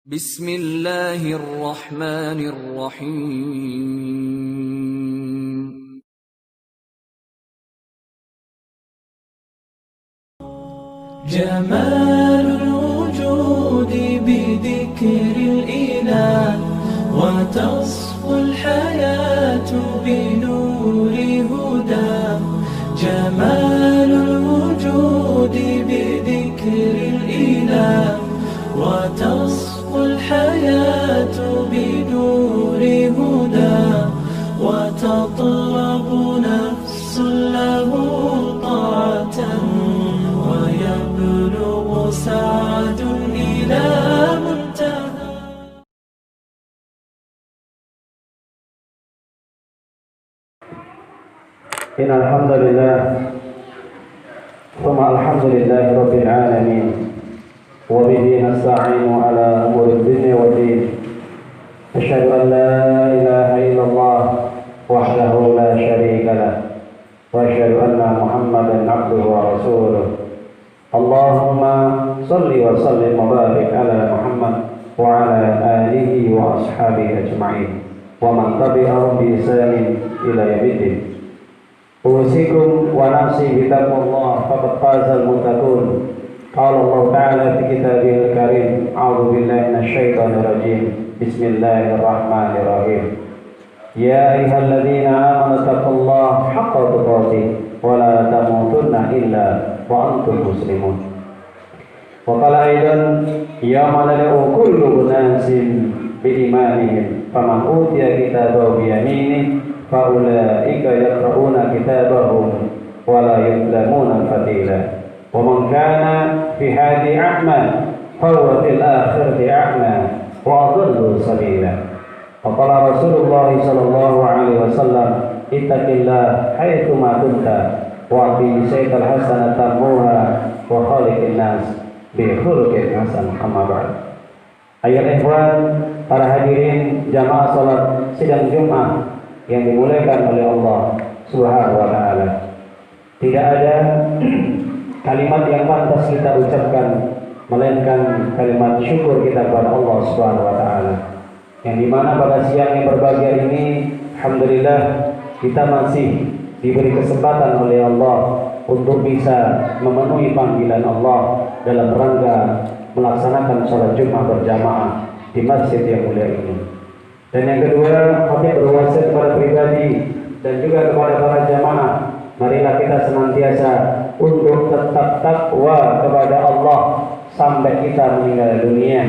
Bismillahirrahmanirrahim. جمال الوجود بذكر الإله وتصفو الحياة بنور هداه جمال الوجود بذكر الإله وتصفو الحياة بنور هداه وتطلب نفس له طاعة ويبلغ سعد إلى منتهى. إن الحمد لله ثم الحمد لله رب العالمين وبه نستعين على أمور الدنيا والدين. أشهد أن لا إله إلا الله وحده لا شريك له وأشهد أن محمدا عبده ورسوله. اللهم صل وسلم وبارك على محمد وعلى آله وأصحابه أجمعين ومن تبعهم بإحسان إلى يوم الدين. أوصيكم ونفسي بتقوى الله فقد فاز المتقون. قال الله تعالى في كتابه الكريم: أعوذ بالله من الشيطان الرجيم. بسم الله الرحمن الرحيم. يا أيها الذين آمنوا اتقوا الله حق تقاته ولا تموتن إلا وأنتم مسلمون. وقال أيضا: يوم ندعو كل أناس بإيمانهم فمن أوتي كتابه بيمينه فأولئك يقرؤون كتابهم ولا يظلمون فتيلا ومن كان في هذه أعمى فهو في الآخرة أعمى وأضل سبيلا. وقال رسول الله صلى الله عليه وسلم: اتق الله حيثما كنت وأعطي الشيء الحسنة تموها وخالق الناس بخلق حسن. أما بعد. Ayat ikhwan, para hadirin jamaah salat sidang Jumat yang dimuliakan oleh Allah Subhanahu wa taala. Tidak ada kalimat yang pantas kita ucapkan melainkan kalimat syukur kita kepada Allah Subhanahu wa taala. Yang dimana pada siang yang berbahagia ini, alhamdulillah kita masih diberi kesempatan oleh Allah untuk bisa memenuhi panggilan Allah dalam rangka melaksanakan sholat Jumat berjamaah di masjid yang mulia ini. Dan yang kedua, kami berwasiat kepada pribadi dan juga kepada para jamaah, marilah kita senantiasa untuk tetap takwa kepada Allah sampai kita meninggal dunia,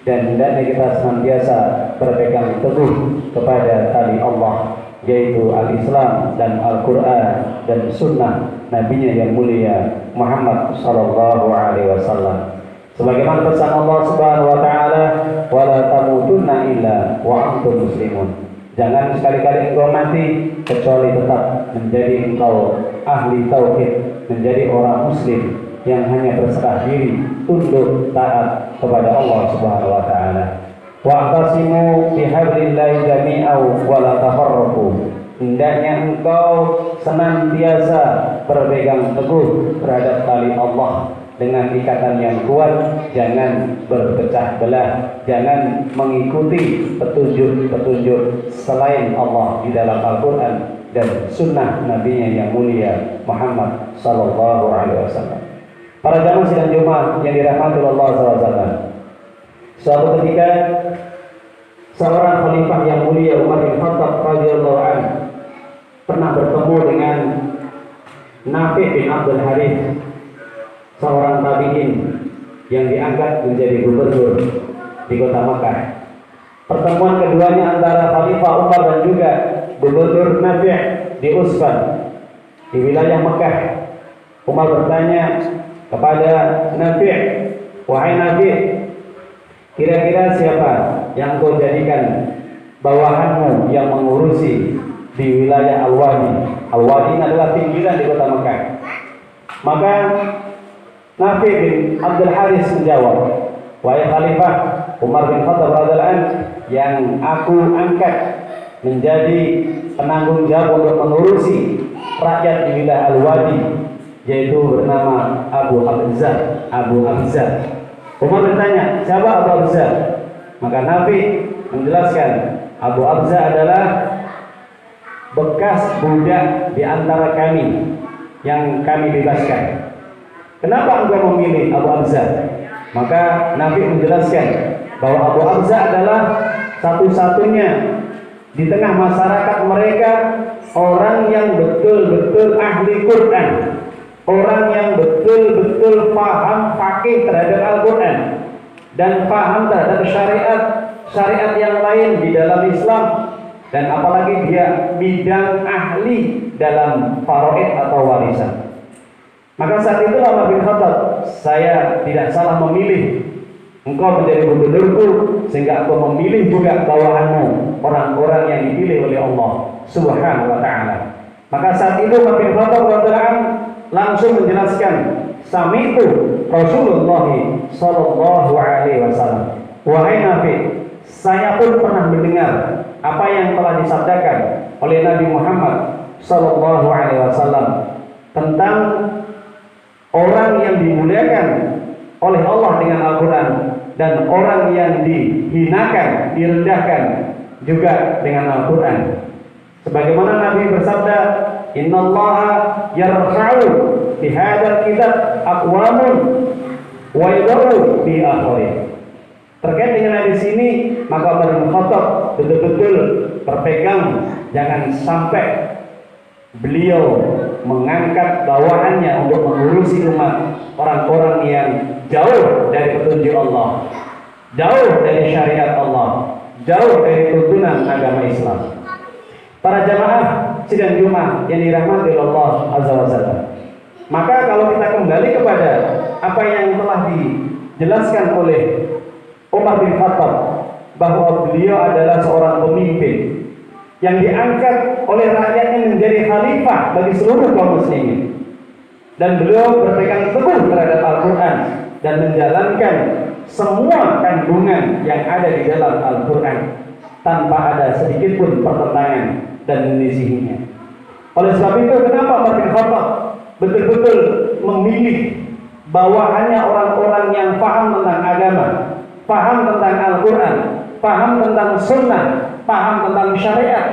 dan hendaknya kita senantiasa berpegang teguh kepada tali Allah, yaitu al-Islam dan Al-Quran dan Sunnah Nabi-Nya yang mulia Muhammad sallallahu alaihi wasallam. Sebagaimana pesan Allah Subhanahu wa taala, wala tamutunna illa wa antum muslimun. Jangan sekali-kali engkau mati kecuali tetap menjadi engkau ahli tauhid, menjadi orang muslim yang hanya berserah diri, tunduk taat kepada Allah Subhanahu wa taala. Wa'tasimu bihablillahi jami'an wa la tafarraqu. Hendaknya engkau senantiasa berpegang teguh terhadap tali Allah dengan ikatan yang kuat, jangan berpecah belah, jangan mengikuti petunjuk-petunjuk selain Allah di dalam Al-Quran dan Sunnah Nabi-Nya yang mulia Muhammad sallallahu alaihi wasallam. Para jamaah sidang Jumat yang dirahmati Allah SWT, suatu ketika seorang khalifah yang mulia Umar bin Khattab radhiyallahu anhu pernah bertemu dengan Nafi' bin Abdul Harith, seorang tabi'in yang diangkat menjadi gubernur di kota Mekah. Pertemuan keduanya antara Khalifah Umar dan juga gubernur Nafi' di Usfan di wilayah Mekah. Umar bertanya kepada Nafi', wahai Nafi', kira-kira siapa yang kau jadikan bawahanmu yang mengurusi di wilayah Al-Wadi? Al-Wadi adalah pinggiran di kota Mekah. Maka Nafi' bin Abdul Haris menjawab, wahai Khalifah Umar bin Khattab radhiyallahu anhu, yang aku angkat menjadi penanggung jawab untuk mengurusi rakyat di wilayah Al-Wadi, yaitu bernama Abu Hamzah. Umar bertanya, siapa Abu Hamzah? Maka Nabi menjelaskan Abu Abza adalah bekas budak di antara kami yang kami bebaskan. Kenapa engkau memilih Abu Abza? Maka Nabi menjelaskan bahwa Abu Abza adalah satu-satunya di tengah masyarakat mereka orang yang betul-betul ahli Quran, orang yang betul-betul paham fakih terhadap Al-Quran dan paham terhadap syariat yang lain di dalam Islam, dan apalagi dia bidang ahli dalam faraid atau warisan. Maka saat itu Umar bin Khattab, saya tidak salah memilih engkau menjadi gubernurku, sehingga aku memilih juga bawahanmu, orang-orang yang dipilih oleh Allah Subhanahu wa ta'ala. Maka saat itu Umar bin Khattab langsung menjelaskan, sami'tu Rasulullah sallallahu alaihi wasallam. Wahai Nabi, saya pun pernah mendengar apa yang telah disabdakan oleh Nabi Muhammad sallallahu alaihi wasallam tentang orang yang dimuliakan oleh Allah dengan Al-Quran dan orang yang dihinakan, direndahkan juga dengan Al-Quran. Sebagaimana Nabi bersabda, innallaha yarfa'u bi hadzal kitab aqwamun wa yad'u bi akharin. Terkait dengan hadis ini, maka Umar bin Khattab betul-betul berpegang jangan sampai beliau mengangkat bawahannya untuk mengurusi umat orang-orang yang jauh dari petunjuk Allah, jauh dari syariat Allah, jauh dari tuntunan agama Islam. Para jamaah sidang Jumat yang dirahmati Allah Azza wa Jalla. Maka kalau kita kembali kepada apa yang telah dijelaskan oleh Umar bin Khattab, bahwa beliau adalah seorang pemimpin yang diangkat oleh rakyatnya menjadi khalifah bagi seluruh kaum muslimin, dan beliau berpegang teguh terhadap Al-Quran dan menjalankan semua kandungan yang ada di dalam Al-Quran tanpa ada sedikit pun pertentangan dan menyisihinya. Oleh sebab itu, kenapa Umar bin Khattab betul-betul memilih bawahannya orang-orang yang paham tentang agama, paham tentang Al-Quran, paham tentang sunnah, paham tentang syariat?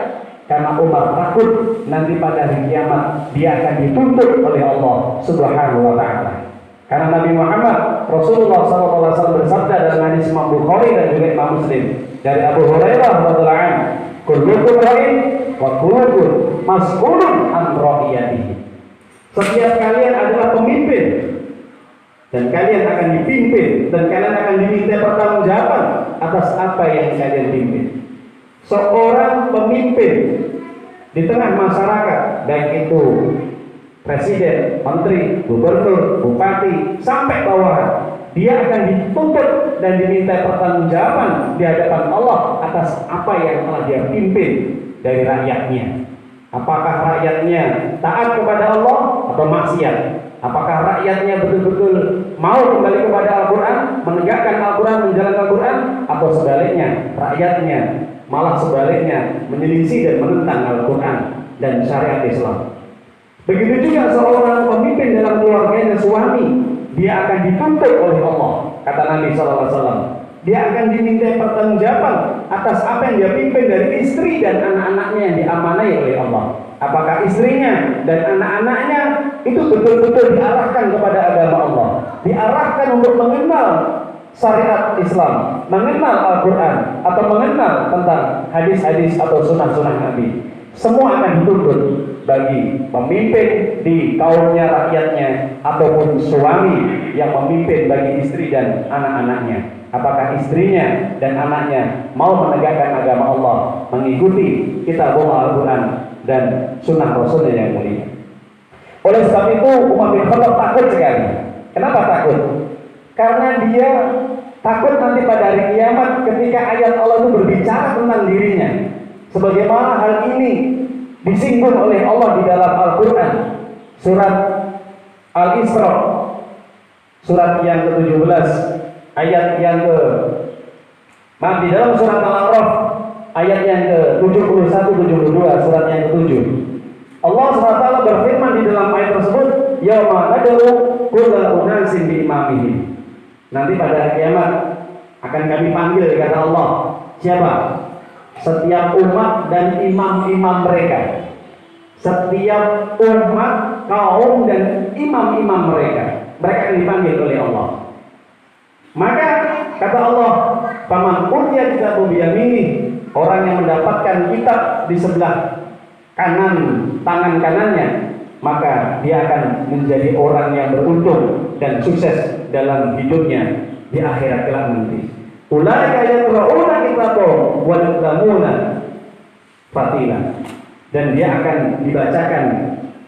Karena Umar takut nanti pada hari kiamat dia akan dituntut oleh Allah Subhanahu wa ta'ala. Karena Nabi Muhammad Rasulullah SAW bersabda dalam hadis Imam Bukhari dan juga Imam Muslim dari Abu Hurairah radhiyallahu anhu, kullukum ra'in wa kullukum mas'ulun an ra'iyatihi. Setiap kalian adalah pemimpin dan kalian akan dipimpin dan kalian akan diminta pertanggungjawaban atas apa yang kalian pimpin. Seorang pemimpin di tengah masyarakat, baik itu presiden, menteri, gubernur, bupati, sampai bawah, dia akan dituntut dan diminta pertanggungjawaban di hadapan Allah atas apa yang telah dia pimpin dari rakyatnya. Apakah rakyatnya taat kepada Allah atau maksiat? Apakah rakyatnya betul-betul mau kembali kepada Al-Quran, menegakkan Al-Quran, menjalankan Al-Quran, atau sebaliknya rakyatnya malah sebaliknya menyelisih dan menentang Al-Quran dan syariat Islam? Begitu juga seorang pemimpin dalam keluarganya, suami, dia akan dituntut oleh Allah. Kata Nabi SAW, dia akan diminta pertanggungjawaban atas apa yang dia pimpin dari istri dan anak-anaknya yang diamanai oleh Allah. Apakah istrinya dan anak-anaknya itu betul-betul diarahkan kepada agama Allah, diarahkan untuk mengenal syariat Islam, mengenal Al-Quran, atau mengenal tentang hadis-hadis atau sunnah-sunnah Nabi? Semua akan dituntut bagi pemimpin di kaumnya, rakyatnya, ataupun suami yang memimpin bagi istri dan anak-anaknya. Apakah istrinya dan anaknya mau menegakkan agama Allah, mengikuti kitabullah Al-Quran dan sunnah Rasulnya yang mulia? Oleh sebab itu Umar bin Khattab takut sekali. Kenapa takut? Karena dia takut nanti pada hari kiamat ketika ayat Allah itu berbicara tentang dirinya, sebagaimana hal ini disinggung oleh Allah di dalam Al-Quran. Surat Al-Isra, surat yang ke-17, ayat yang di dalam surat Al-A'raf, ayat yang ke-71-72, surat yang ke-7. Allah SWT berfirman di dalam ayat tersebut, yauma nad'u kulla unasin bi imamihim. Nanti pada hari kiamat akan kami panggil, kata Allah. Siapa? Setiap umat dan imam-imam mereka. Setiap umat, kaum dan imam-imam mereka. Mereka akan dipanggil oleh Allah. Maka kata Allah, "Faman utiya kitabahu biyaminihi," orang yang mendapatkan kitab di sebelah kanan, tangan kanannya, maka dia akan menjadi orang yang beruntung dan sukses dalam hidupnya di akhirat kelak nanti. Ulaika yaqra'una kitabahum wa yaqlamuna fatila. Dan dia akan dibacakan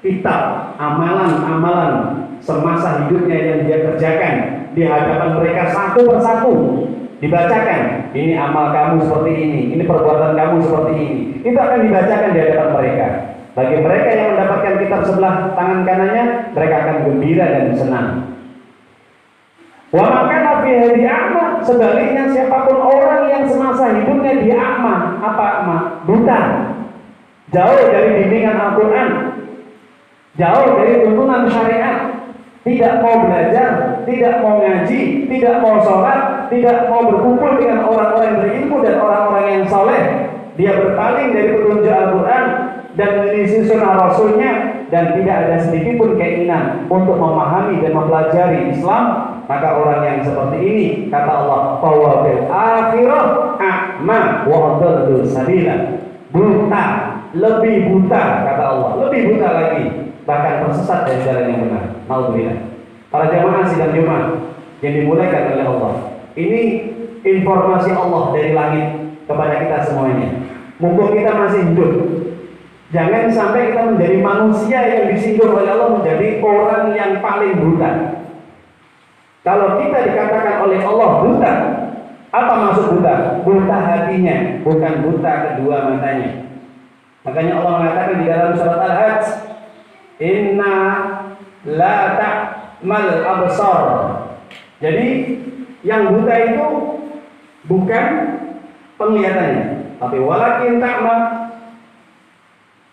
kitab amalan-amalan semasa hidupnya yang dia kerjakan di hadapan mereka satu persatu. Dibacakan, ini amal kamu seperti ini perbuatan kamu seperti ini. Itu akan dibacakan di hadapan mereka. Bagi mereka yang mendapatkan kitab sebelah tangan kanannya, mereka akan gembira dan senang. Wa makana fi hadi a'ma, sebaliknya siapapun orang yang semasa hidupnya dia a'ma, apa a'ma? Buta. Jauh dari bimbingan Al-Qur'an. Jauh dari tuntunan syariat. Tidak mau belajar, tidak mau ngaji, tidak mau sholat, tidak mau berkumpul dengan orang-orang yang berilmu dan orang-orang yang soleh. Dia berpaling dari petunjuk Al-Quran dan menyelisih sunnah Rasulnya, dan tidak ada sedikit pun keinginan untuk memahami dan mempelajari Islam. Maka orang yang seperti ini, kata Allah, "Fahuwa fil akhirah a'ma wa adallu sabila." Buta, lebih buta, kata Allah, lebih buta lagi, bahkan tersesat dari jalan yang benar. Alhamdulillah. Para jamaah sidang Jumat yang dimulaikan oleh Allah, ini informasi Allah dari langit kepada kita semuanya. Mumpung kita masih hidup, jangan sampai kita menjadi manusia yang disinggung oleh Allah menjadi orang yang paling buta. Kalau kita dikatakan oleh Allah buta, apa maksud buta? Buta hatinya, bukan buta kedua matanya. Makanya Allah mengatakan di dalam surat Al-Hajj, "Inna la ta'mal absar." Jadi yang buta itu bukan penglihatannya, tapi walakin ta'mal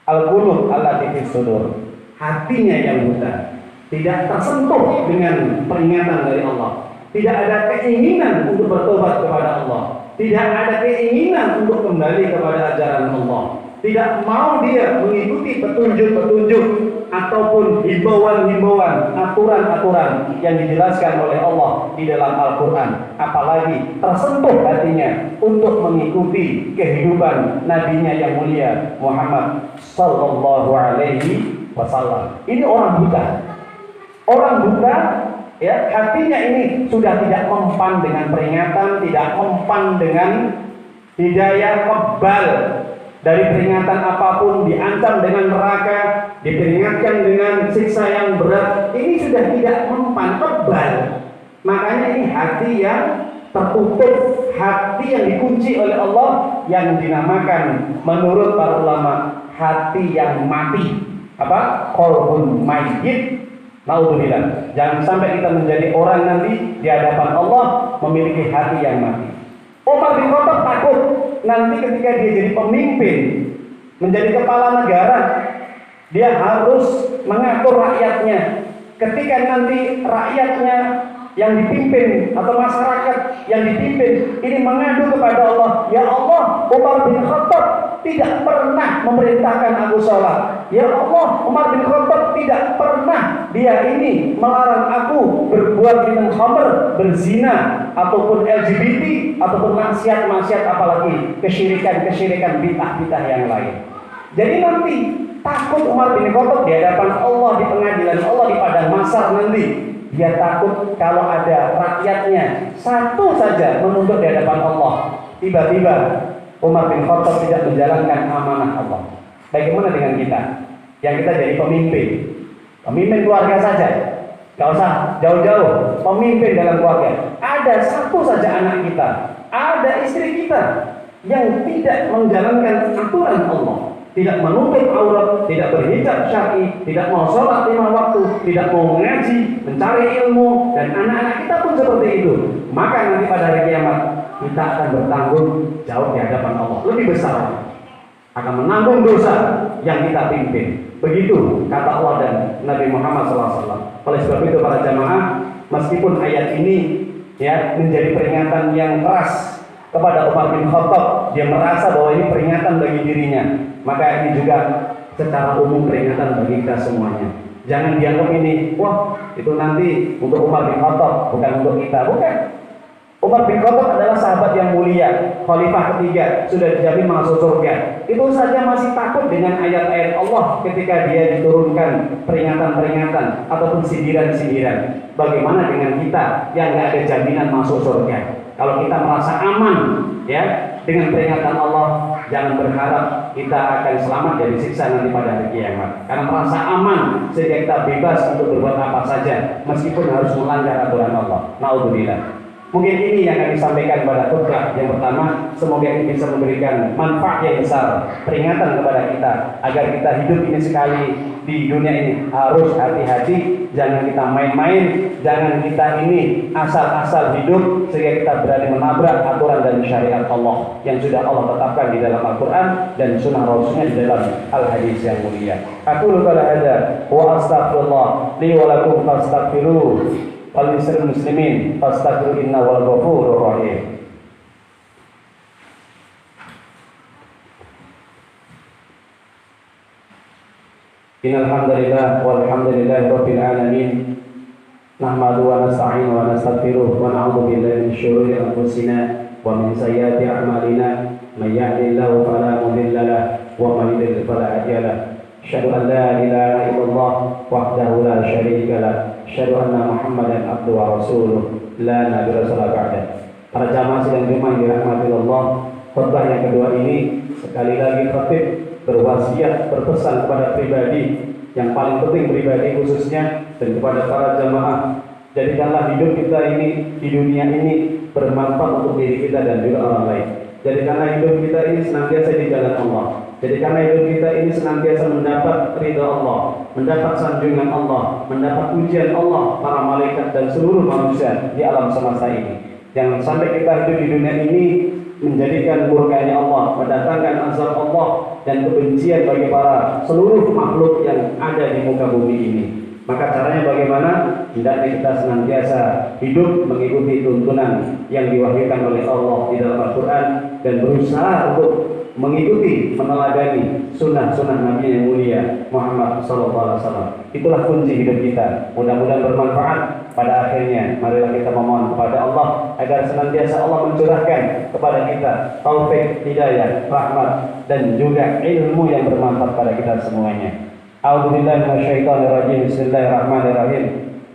al-qulub allati fis sudur. Hatinya yang buta, tidak tersentuh dengan peringatan dari Allah. Tidak ada keinginan untuk bertobat kepada Allah. Tidak ada keinginan untuk kembali kepada ajaran Allah. Tidak mau dia mengikuti petunjuk-petunjuk ataupun himbauan-himbauan, aturan-aturan yang dijelaskan oleh Allah di dalam Al-Quran. Apalagi tersentuh hatinya untuk mengikuti kehidupan nabinya yang mulia Muhammad Sallallahu Alaihi Wasallam. Ini orang buta. Orang buta, ya, hatinya ini sudah tidak mempan dengan peringatan, tidak mempan dengan hidayah, kebal dari peringatan apapun, diancam dengan neraka, diperingatkan dengan siksa yang berat. Ini sudah tidak mempan, kebal. Makanya ini hati yang tertutup, hati yang dikunci oleh Allah, yang dinamakan menurut para ulama hati yang mati. Apa? Qalbun mayyit. Naudzubillah. Jangan sampai kita menjadi orang nanti di hadapan Allah memiliki hati yang mati. Umar bin Khattab takut nanti ketika dia jadi pemimpin, menjadi kepala negara, dia harus mengatur rakyatnya. Ketika nanti rakyatnya yang dipimpin atau masyarakat yang dipimpin ini mengadu kepada Allah, "Ya Allah, Umar bin Khattab tidak pernah memerintahkan aku sholat. Ya Allah, Umar bin Khattab tidak pernah dia ini melarang aku berbuat minum khamr, berzina, ataupun LGBT, ataupun maksiat-maksiat, apalagi kesyirikan-kesyirikan, bid'ah-bid'ah yang lain." Jadi nanti takut Umar bin Khattab di hadapan Allah, di pengadilan Allah, di padang mahsyar nanti. Dia takut kalau ada rakyatnya satu saja menuntut di hadapan Allah, tiba-tiba Umar bin Khattab tidak menjalankan amanah Allah. Bagaimana dengan kita? Yang kita jadi pemimpin keluarga saja, gak usah jauh-jauh, pemimpin dalam keluarga. Ada satu saja anak kita, ada istri kita yang tidak menjalankan aturan Allah, tidak menutup aurat, tidak berhijab syar'i, tidak mau sholat 5 waktu, tidak mau mengaji, mencari ilmu, dan anak-anak kita pun seperti itu. Maka nanti pada hari kiamat kita akan bertanggung jawab di hadapan Allah, lebih besar, akan menanggung dosa yang kita pimpin. Begitu kata Allah dan Nabi Muhammad SAW. Oleh sebab itu para jamaah, meskipun ayat ini ya, menjadi peringatan yang keras kepada Umar bin Khattab. Dia merasa bahwa ini peringatan bagi dirinya, maka ini juga secara umum peringatan bagi kita semuanya. Jangan dianggap ini, wah itu nanti untuk Umar bin Khattab, bukan untuk kita. Bukan. Umar bin Khattab adalah sahabat yang mulia, khalifah ketiga, sudah dijamin masuk surga. Itu saja masih takut dengan ayat-ayat Allah ketika dia diturunkan peringatan-peringatan ataupun sindiran-sindiran. Bagaimana dengan kita yang nggak ada jaminan masuk surga? Kalau kita merasa aman, ya, dengan peringatan Allah, jangan berharap kita akan selamat dari siksa nanti pada hari kiamat. Karena merasa aman sehingga kita bebas untuk berbuat apa saja, meskipun harus melanggar aturan Allah. Naudzubillah. Mungkin ini yang kami sampaikan pada khutbah yang pertama. Semoga ini bisa memberikan manfaat yang besar, peringatan kepada kita agar kita hidup ini sekali di dunia ini harus hati-hati, jangan kita main-main, jangan kita ini asal-asal hidup sehingga kita berani menabrak aturan dan syariat Allah yang sudah Allah tetapkan di dalam Al-Quran dan sunnah Rasulnya di dalam Al-Hadis yang mulia. Aku lupa ada wa astaghfirullah li wa lakum fastaghfiruh. Al-Isra muslimin fastaghfiru innahu al-ghafurur rahim. Innal hamdalillah walhamdulillahi rabbil alamin. Nahmadu wa nasta'inu wa nastaghfiruh wa na'udzu billahi min syururi anfusina wa min sayyiati a'malina. May yahdihillahu fala mudilla lahu wa may yudlil fala hadiya lahu. Asyhadu an la ilaha illallah wahdahu la syarika lahu. Asyhadu anna Muhammadan abduhu wa rasuluh la nabiyya ba'da. Para jamaah sidang Jumat yang dirahmati Allah, khutbah yang kedua ini sekali lagi khatib berwasiat, berpesan kepada pribadi yang paling penting, pribadi khususnya, dan kepada para jamaah. Jadikanlah hidup kita ini di dunia ini bermanfaat untuk diri kita dan juga orang lain. Jadikanlah hidup kita ini senantiasa di jalan Allah. Jadikanlah hidup kita ini senantiasa mendapat ridha Allah, mendapat sanjungan Allah, mendapat pujian Allah, para malaikat dan seluruh manusia di alam semesta ini. Jangan sampai kita hidup di dunia ini menjadikan murkanya Allah, mendatangkan azab Allah dan kebencian bagi para seluruh makhluk yang ada di muka bumi ini. Maka caranya bagaimana? Hendaknya kita senantiasa hidup mengikuti tuntunan yang diwahyukan oleh Allah di dalam Al-Quran dan berusaha untuk mengikuti, meneladani sunnah-sunnah Nabi yang mulia Muhammad SAW. Itulah kunci hidup kita. Mudah-mudahan bermanfaat. Pada akhirnya, marilah kita memohon kepada Allah agar senantiasa Allah mencurahkan kepada kita taufik, hidayah, rahmat dan juga ilmu yang bermanfaat pada kita semuanya. A'udzubillahi minasyaitonirrajim. Bismillahirrahmanirrahim.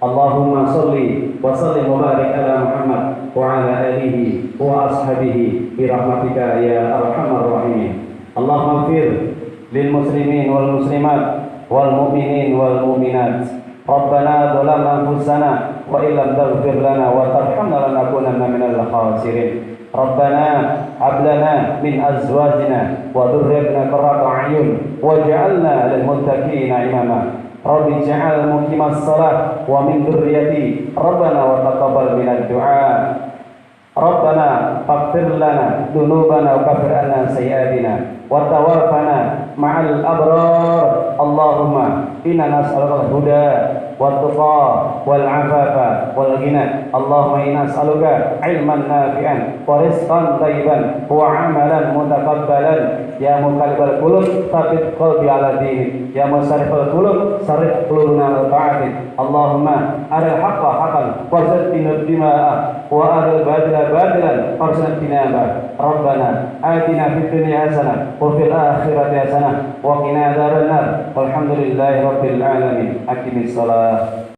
Allahumma sholli wa sallim wa barik ala Muhammad wa ala alihi wa ashabihi bi rahmatika ya arhamar rahimin. Allahumma ighfir lil muslimin wal muslimat wal mu'minin wal mu'minat. Rabbana zalamna anfusana wa illam taghfir lana wa tarhamna lanakunanna minal khasirin. Rabbana hab lana min azwajina wa dhurriyyatina qurrata a'yun waj'alna lil muttaqina imama. Rabbi ij'al muqimas shalah wa min dhurriyyati Rabbana wa taqabbal minad du'a. Rabbana faghfir lana dhunubana wa kaffir 'anna sayyi'atina wa tawaffana ma'al abrar. Allahumma inna nas'aluka al-huda wat-tuqa wal-'afafa wal-ghina. Allahumma inna nas'aluka 'ilman nafi'an wa rizqan thayyiban wa 'amalan mutakabbalan. Ya muqallibal qulub tsabbit qalbi 'ala dinik. Ya musarrifal qulub sarrif qulubana 'ala ta'atik. Allahumma aril haqqa haqqan warzuqna ittiba'a wa aril batila batilan warzuqna ijtinaba. Rabbana atina fid dunya hasanah wa fil akhirati hasanah wa qina adzabannar. Walhamdulillahi rabbil alamin. Aqimis shalah.